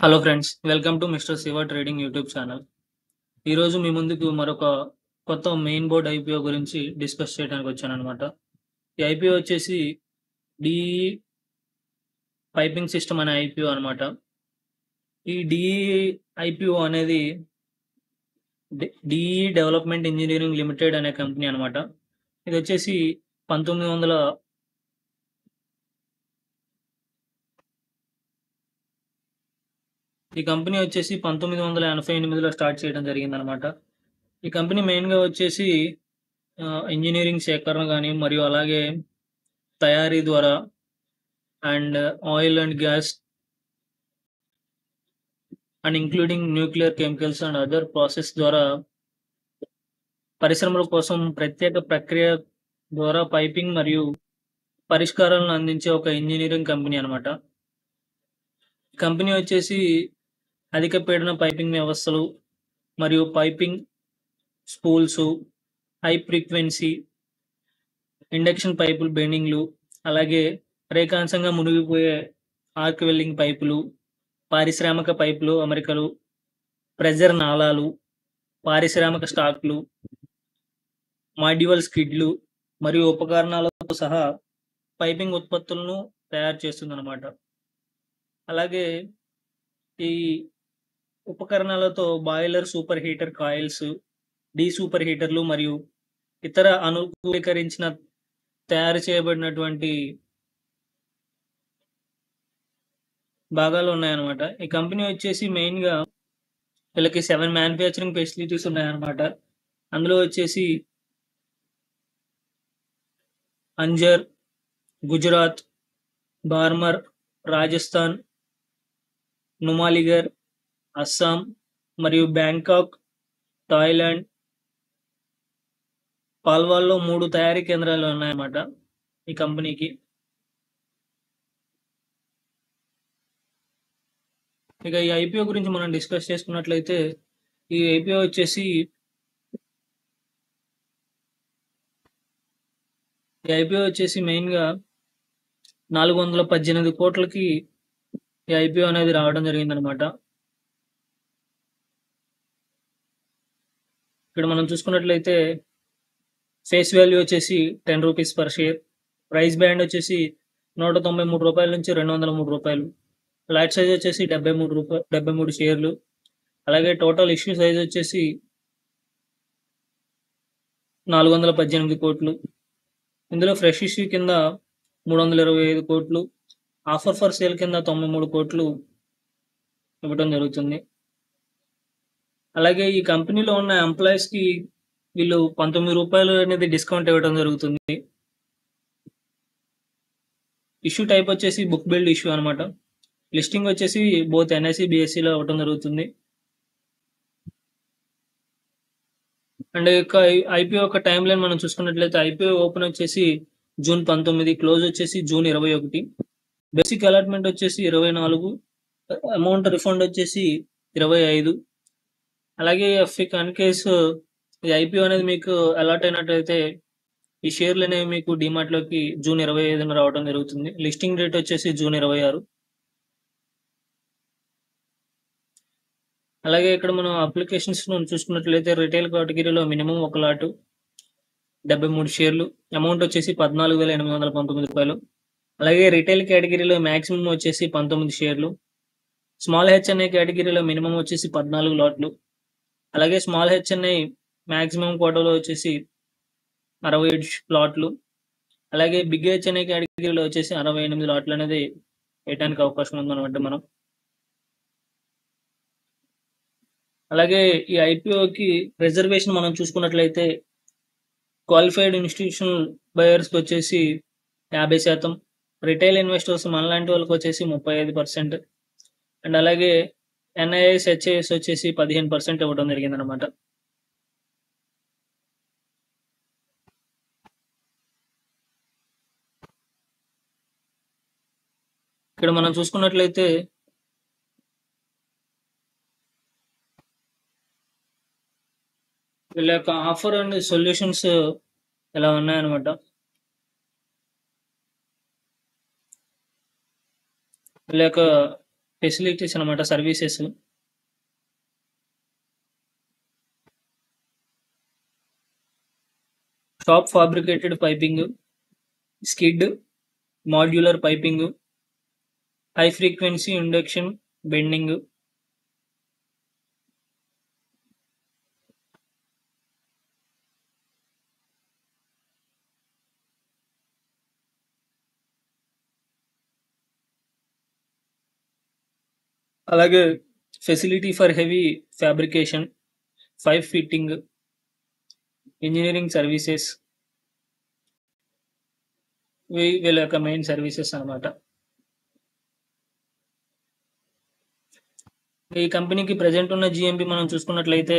Hello friends, welcome to mister Shiva trading YouTube channel. ఈరోజు మీ ముందుకు మరొక కొత్త మెయిన్ బోర్డ్ ఐపీఓ గురించి డిస్కస్ చేయడానికి వచ్చానన్నమాట. ఈ ఐపీఓ వచ్చేసి డిఈ పైపింగ్ సిస్టమ్ అనే ఐపీఓ అనమాట. ఈ డిఈ ఐపీఓ అనేది డిఈ డెవలప్మెంట్ ఇంజనీరింగ్ లిమిటెడ్ అనే కంపెనీ అనమాట. ఇది వచ్చేసి 1900 ఈ కంపెనీ వచ్చేసి 1988లో స్టార్ట్ చేయడం జరిగిందనమాట. ఈ కంపెనీ మెయిన్‌గా వచ్చేసి ఇంజినీరింగ్ సేకరణ గాని, మరియు అలాగే తయారీ ద్వారా and oil and gas and including nuclear chemicals and other process ద్వారా పరిశ్రమల కోసం ప్రత్యేక ప్రక్రియ ద్వారా పైపింగ్ మరియు పరిష్కారాలను అందించే ఒక ఇంజినీరింగ్ కంపెనీ అనమాట. కంపెనీ వచ్చేసి అధిక పీడన పైపింగ్ వ్యవస్థలు మరియు piping spools, high frequency induction పైపులు బెండింగ్లు, అలాగే రేఖాంశంగా మునిగిపోయే ఆర్క్ వెల్డింగ్ పైపులు, పారిశ్రామిక పైపులు అమరికలు, ప్రెజర్ నాళాలు, పారిశ్రామిక స్టాక్లు, మాడ్యువల్ స్కిడ్లు మరియు ఉపకరణాలతో సహా పైపింగ్ ఉత్పత్తులను తయారు చేస్తుందన్నమాట. అలాగే ఈ ఉపకరణాలతో బాయిలర్, సూపర్ హీటర్ కాయిల్స్, డీ సూపర్ హీటర్లు మరియు ఇతర అనుకూలీకరించిన తయారు చేయబడినటువంటి భాగాలు ఉన్నాయన్నమాట. ఈ కంపెనీ వచ్చేసి మెయిన్‌గా వీళ్ళకి 7 మ్యానుఫ్యాక్చరింగ్ ఫెసిలిటీస్ ఉన్నాయన్నమాట. అందులో వచ్చేసి అంజర్, గుజరాత్, బార్మర్, రాజస్థాన్, నుమాలిగర్, అస్సాం మరియు బ్యాంకాక్, థాయిలాండ్, పాల్వాల్లో 3 తయారీ కేంద్రాలు ఉన్నాయన్నమాట ఈ కంపెనీకి. ఇక ఈ ఐపీఓ గురించి మనం డిస్కస్ చేసుకున్నట్లయితే ఈ ఐపీఓ వచ్చేసి మెయిన్‌గా 418 కోట్లకి ఈ ఐపీఓ అనేది రావడం జరిగిందనమాట. ఇక్కడ మనం చూసుకున్నట్లయితే ఫేస్ వాల్యూ వచ్చేసి ₹10 పర్ షేర్. ప్రైస్ బ్యాండ్ వచ్చేసి ₹193 నుంచి ₹203. లాట్ సైజ్ వచ్చేసి 73 షేర్లు. అలాగే టోటల్ ఇష్యూ సైజ్ వచ్చేసి 418 కోట్లు. ఇందులో ఫ్రెష్ ఇష్యూ కింద 325 కోట్లు, ఆఫర్ ఫర్ సేల్ కింద 93 కోట్లు ఇవ్వడం జరుగుతుంది. అలాగే ఈ కంపెనీలో ఉన్న ఎంప్లాయీస్‌కి వీళ్ళు ₹19 అనేది డిస్కౌంట్ ఇవ్వడం జరుగుతుంది. ఇష్యూ టైప్ వచ్చేసి బుక్ బిల్డ్ ఇష్యూ అనమాట. లిస్టింగ్ వచ్చేసి బోత్ ఎన్ఎస్ఈ, బిఎస్ఈలో అవ్వడం జరుగుతుంది. అండ్ ఇక ఐపీఓ యొక్క టైం లైన్ మనం చూసుకున్నట్లయితే ఐపీఓ ఓపెన్ వచ్చేసి జూన్ 19, క్లోజ్ వచ్చేసి జూన్ 21. బేసిక్ అలాట్మెంట్ వచ్చేసి 24, అమౌంట్ రిఫండ్ వచ్చేసి 25. అలాగే ఇన్ కేసు ఈ ఐపీఓ అనేది మీకు అలాట్ అయినట్లయితే ఈ షేర్లు అనేవి మీకు డిమార్ట్‌లోకి జూన్ 25న రావడం జరుగుతుంది. లిస్టింగ్ డేట్ వచ్చేసి జూన్ 26. అలాగే ఇక్కడ మనం అప్లికేషన్స్ చూసుకున్నట్లయితే రిటైల్ కేటగిరీలో మినిమం 1 లాటు 73 షేర్లు, అమౌంట్ వచ్చేసి ₹14,819. అలాగే రిటైల్ కేటగిరీలో మాక్సిమం వచ్చేసి 19 షేర్లు. స్మాల్ హెచ్ఎన్ఐ కేటగిరీలో మినిమం వచ్చేసి 14 లాట్లు. అలాగే స్మాల్ హెచ్ఎన్ఐ మాక్సిమం కోటాలో వచ్చేసి 67 లాట్లు. అలాగే బిగ్ హెచ్ఎన్ఐ కేటగిరీలో వచ్చేసి 68 లాట్లు అనేది వేయడానికి అవకాశం ఉందన్నమాట మనం. అలాగే ఈ ఐపీఓకి రిజర్వేషన్ మనం చూసుకున్నట్లయితే క్వాలిఫైడ్ ఇన్స్టిట్యూషనల్ బయర్స్‌కి వచ్చేసి 50%, రిటైల్ ఇన్వెస్టర్స్ మనలాంటి వాళ్ళకి వచ్చేసి 35%, అండ్ అలాగే ఎన్ఐఎస్, హెచ్ఐఎస్ వచ్చేసి 15% ఇవ్వడం జరిగిందనమాట. ఇక్కడ మనం చూసుకున్నట్లయితే వీళ్ళ యొక్క ఆఫర్ అండ్ సొల్యూషన్స్ ఇలా ఉన్నాయన్నమాట. వీళ్ళ యొక్క ఫెసిలిటీస్ అనమాట, services. Top fabricated piping, skid, modular piping, high frequency induction bending, అలాగే facility for heavy fabrication, 5 fitting, engineering services, వీళ్ళ యొక్క మెయిన్ సర్వీసెస్ అనమాట. ఈ కంపెనీకి ప్రజెంట్ ఉన్న జిఎంపి మనం చూసుకున్నట్లయితే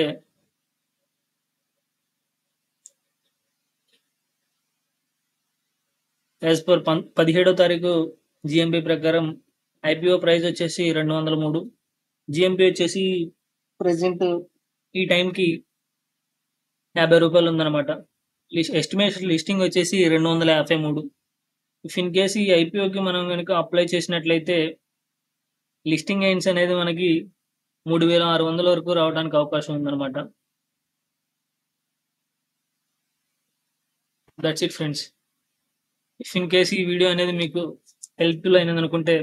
యాజ్ పర్ 17వ తారీఖు జిఎంపి ప్రకారం ఐపీఓ ప్రైస్ వచ్చేసి 203, జిఎంపి వచ్చేసి ప్రజెంట్ ఈ టైంకి 50 రూపాయలు ఉందన్నమాట. ఎస్టిమేషన్ లిస్టింగ్ వచ్చేసి 253. ఇఫ్ ఇన్ కేసు ఈ ఐపీఓకి మనం కనుక అప్లై చేసినట్లయితే లిస్టింగ్ ఎయిన్స్ అనేది మనకి 3600 వరకు రావడానికి అవకాశం ఉందన్నమాట. That's it friends. If in case ఈ వీడియో అనేది మీకు హెల్ప్ఫుల్ అయినది అనుకుంటే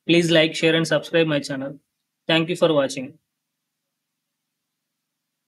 please like, share and subscribe my channel. Thank you for watching.